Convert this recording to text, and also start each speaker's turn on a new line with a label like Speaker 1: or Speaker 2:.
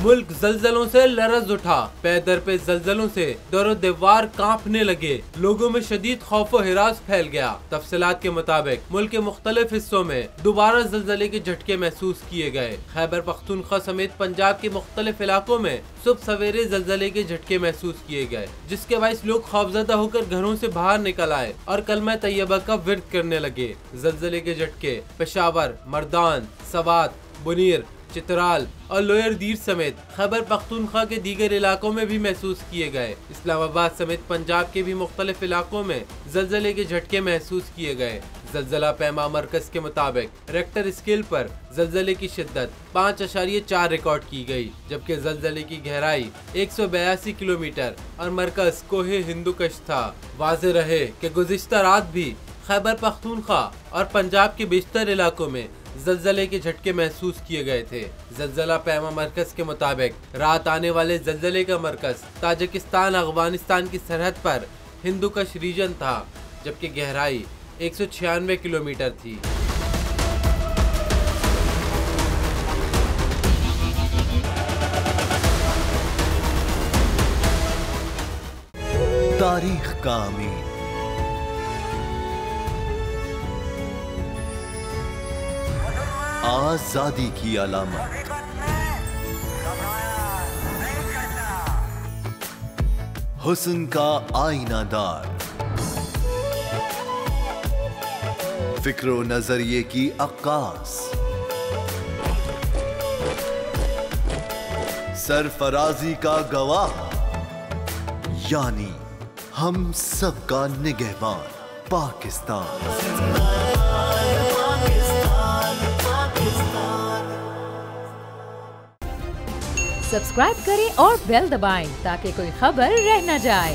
Speaker 1: मुल्क जलजलों से लरज उठा। पे दर पे जलजलों से दरो दीवार कांपने लगे। लोगों में शदीद खौफ व हिरास फैल गया। तफसीलात के मुताबिक मुल्क के मुख्तलिफ हिस्सों में दोबारा जलजले के झटके महसूस किए गए। खैबर पख्तूनख्वा समेत पंजाब के मुख्तलिफ इलाकों में सुबह सवेरे जलजले के झटके महसूस किए गए, जिसके बाइस लोग खौफजदा होकर घरों से बाहर निकल आए और कलमा तैयबा का विर्द करने लगे। जलजले के झटके पेशावर, मर्दान, सवात, बुनीर, चित्राल और लोअर दीर समेत खैबर पख्तूनख्वा के दीगर इलाकों में भी महसूस किए गए। इस्लामाबाद समेत पंजाब के भी मुख्तलिफ इलाकों में जलजले के झटके महसूस किए गए। जलजला पैमा मरकज के मुताबिक रेक्टर स्केल पर जलजले की शिद्दत 5.4 रिकॉर्ड की गई, जबकि जलजले की गहराई 182 किलोमीटर और मरकज कोहे हिंदुकश था। वाज़ेह रहे कि गुज़िश्ता रात भी खैबर पख्तूनख्वा और पंजाब के बेशतर इलाकों में जलजले के झटके महसूस किए गए थे। जलजला पैमा मरकज के मुताबिक रात आने वाले जलजले का मरकज ताजिकिस्तान अफगानिस्तान की सरहद पर हिंदुकश रीजन था, जबकि गहराई 196 किलोमीटर थी।
Speaker 2: तारीख का अमीर, आजादी की अलामत, हुस्न का आईनादार, फिक्र नजरिए की अक्कास, सरफराजी का गवाह, यानी हम सबका निगहबान पाकिस्तान।
Speaker 3: सब्सक्राइब करें और बेल दबाएं ताकि कोई खबर रह न जाए।